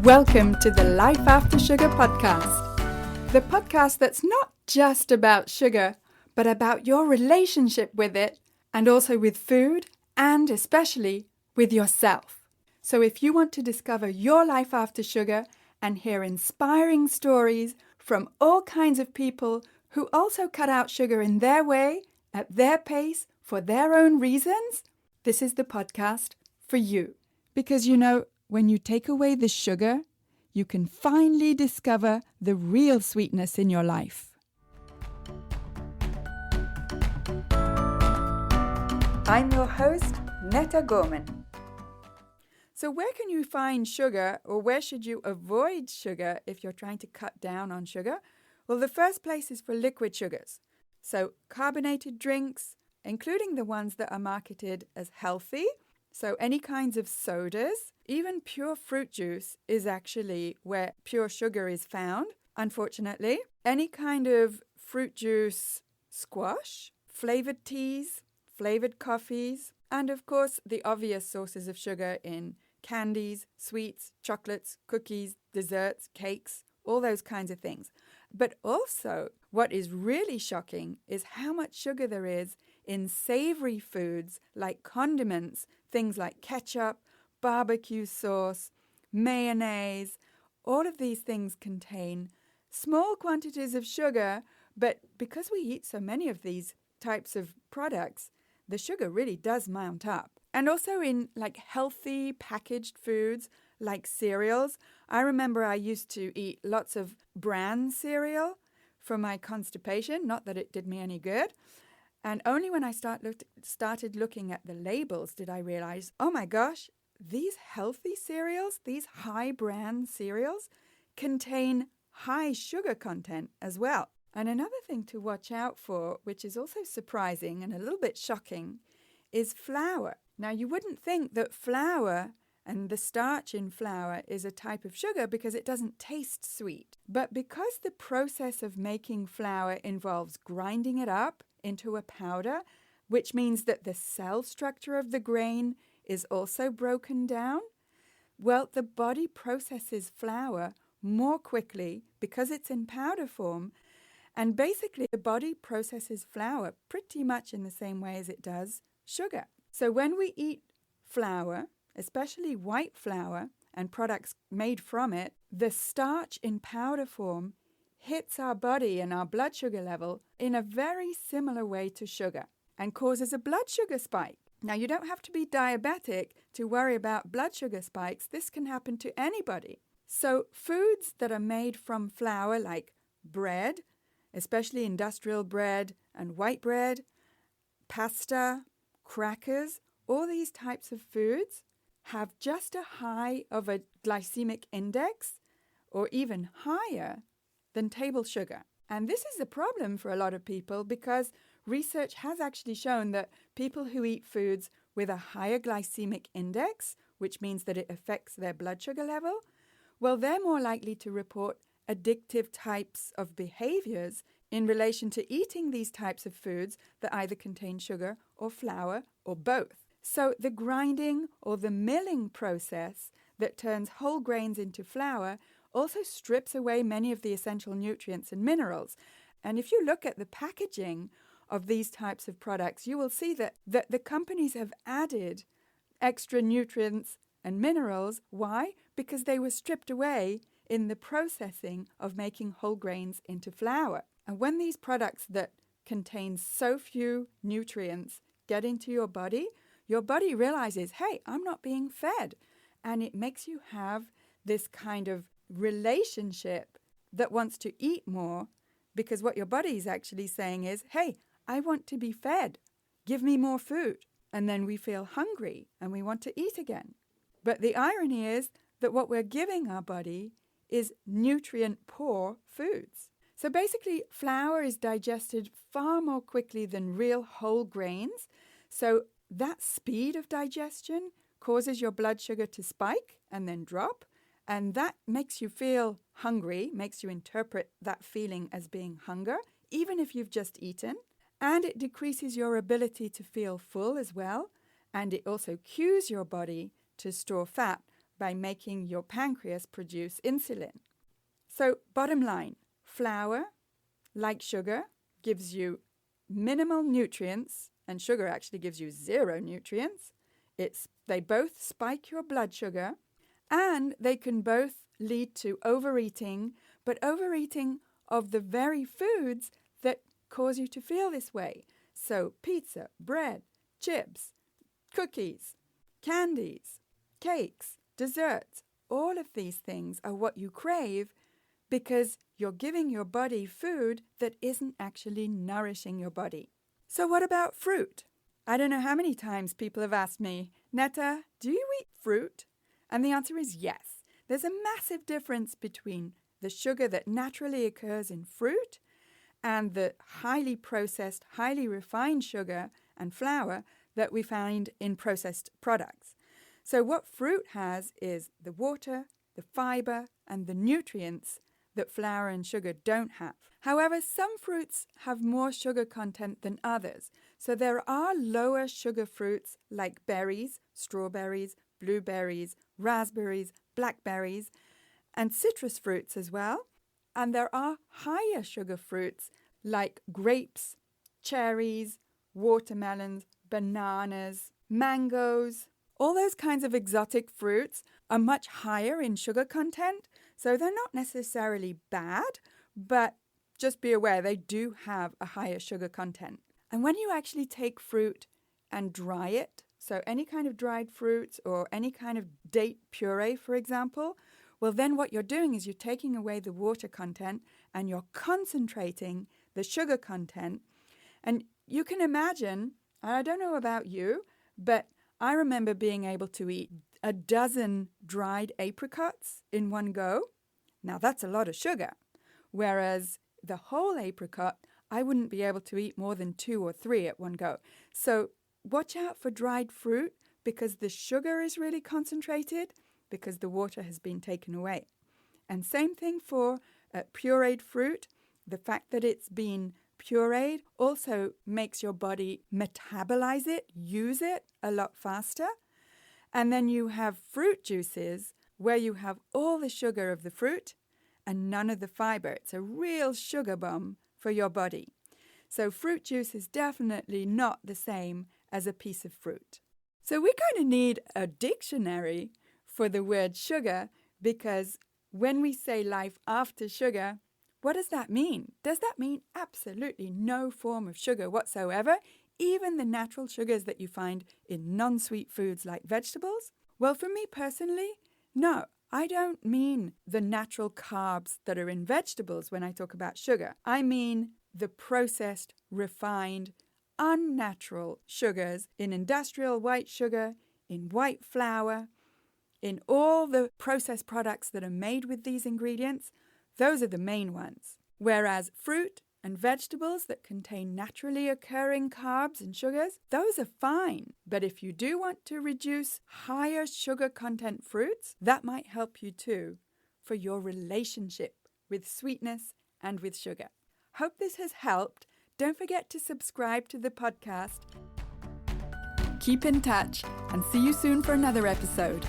Welcome to the Life After Sugar podcast, the podcast that's not just about sugar, but about your relationship with it and also with food and especially with yourself. So if you want to discover your life after sugar and hear inspiring stories from all kinds of people who also cut out sugar in their way, at their pace, for their own reasons, this is the podcast for you. Because when you take away the sugar, you can finally discover the real sweetness in your life. I'm your host, Netta. So where can you find sugar, or where should you avoid sugar if you're trying to cut down on sugar? Well, the first place is for liquid sugars. So carbonated drinks, including the ones that are marketed as healthy. So any kinds of sodas, even pure fruit juice is actually where pure sugar is found, unfortunately. Any kind of fruit juice squash, flavored teas, flavored coffees, and of course the obvious sources of sugar in candies, sweets, chocolates, cookies, desserts, cakes, all those kinds of things. But also what is really shocking is how much sugar there is in savory foods like condiments, things like ketchup, barbecue sauce, mayonnaise. All of these things contain small quantities of sugar, but because we eat so many of these types of products, the sugar really does mount up. And also in like healthy packaged foods like cereals. I remember I used to eat lots of bran cereal for my constipation, not that it did me any good. And only when I started looking at the labels did I realize, oh my gosh, these healthy cereals, these high brand cereals, contain high sugar content as well. And another thing to watch out for, which is also surprising and a little bit shocking, is flour. Now, you wouldn't think that flour and the starch in flour is a type of sugar because it doesn't taste sweet. But because the process of making flour involves grinding it up into a powder, which means that the cell structure of the grain is also broken down, well, the body processes flour more quickly because it's in powder form. And basically, the body processes flour pretty much in the same way as it does sugar. So when we eat flour, especially white flour and products made from it, the starch in powder form hits our body and our blood sugar level in a very similar way to sugar and causes a blood sugar spike. Now, you don't have to be diabetic to worry about blood sugar spikes. This can happen to anybody. So foods that are made from flour, like bread, especially industrial bread and white bread, pasta, crackers, all these types of foods have just a high of a glycemic index or even higher than table sugar. And this is a problem for a lot of people because research has actually shown that people who eat foods with a higher glycemic index, which means that it affects their blood sugar level, well, they're more likely to report addictive types of behaviors in relation to eating these types of foods that either contain sugar or flour or both. So the grinding or the milling process that turns whole grains into flour also strips away many of the essential nutrients and minerals. And if you look at the packaging of these types of products, you will see that the companies have added extra nutrients and minerals. Why? Because they were stripped away in the processing of making whole grains into flour. And when these products that contain so few nutrients get into your body realizes, hey, I'm not being fed. And it makes you have this kind of relationship that wants to eat more because what your body is actually saying is, hey, I want to be fed. Give me more food. And then we feel hungry and we want to eat again. But the irony is that what we're giving our body is nutrient-poor foods. So basically, flour is digested far more quickly than real whole grains. So that speed of digestion causes your blood sugar to spike and then drop. And that makes you feel hungry, makes you interpret that feeling as being hunger, even if you've just eaten. And it decreases your ability to feel full as well. And it also cues your body to store fat by making your pancreas produce insulin. So bottom line, flour, like sugar, gives you minimal nutrients, and sugar actually gives you 0 nutrients. They both spike your blood sugar, and they can both lead to overeating, but overeating of the very foods that cause you to feel this way. So pizza, bread, chips, cookies, candies, cakes, desserts, all of these things are what you crave because you're giving your body food that isn't actually nourishing your body. So what about fruit? I don't know how many times people have asked me, Netta, do you eat fruit? And the answer is yes. There's a massive difference between the sugar that naturally occurs in fruit and the highly processed, highly refined sugar and flour that we find in processed products. So what fruit has is the water, the fiber, and the nutrients that flour and sugar don't have. However, some fruits have more sugar content than others. So there are lower sugar fruits like berries, strawberries, blueberries, raspberries, blackberries, and citrus fruits as well. And there are higher sugar fruits like grapes, cherries, watermelons, bananas, mangoes. All those kinds of exotic fruits are much higher in sugar content, so they're not necessarily bad, but just be aware they do have a higher sugar content. And when you actually take fruit and dry it, so any kind of dried fruits or any kind of date puree, for example, well, then what you're doing is you're taking away the water content and you're concentrating the sugar content. And you can imagine, I don't know about you, but I remember being able to eat a dozen dried apricots in one go. Now, that's a lot of sugar. Whereas the whole apricot, I wouldn't be able to eat more than 2 or 3 at one go. So watch out for dried fruit because the sugar is really concentrated because the water has been taken away. And same thing for pureed fruit. The fact that it's been pureed also makes your body metabolize it, use it a lot faster. And then you have fruit juices where you have all the sugar of the fruit and none of the fiber. It's a real sugar bomb for your body. So fruit juice is definitely not the same as a piece of fruit. So we kind of need a dictionary for the word sugar because when we say life after sugar, what does that mean? Does that mean absolutely no form of sugar whatsoever, even the natural sugars that you find in non-sweet foods like vegetables? Well, for me personally, no. I don't mean the natural carbs that are in vegetables when I talk about sugar. I mean the processed, refined, unnatural sugars in industrial white sugar, in white flour, in all the processed products that are made with these ingredients. Those are the main ones. Whereas fruit and vegetables that contain naturally occurring carbs and sugars, those are fine. But if you do want to reduce higher sugar content fruits, that might help you too for your relationship with sweetness and with sugar. Hope this has helped. Don't forget to subscribe to the podcast. Keep in touch and see you soon for another episode.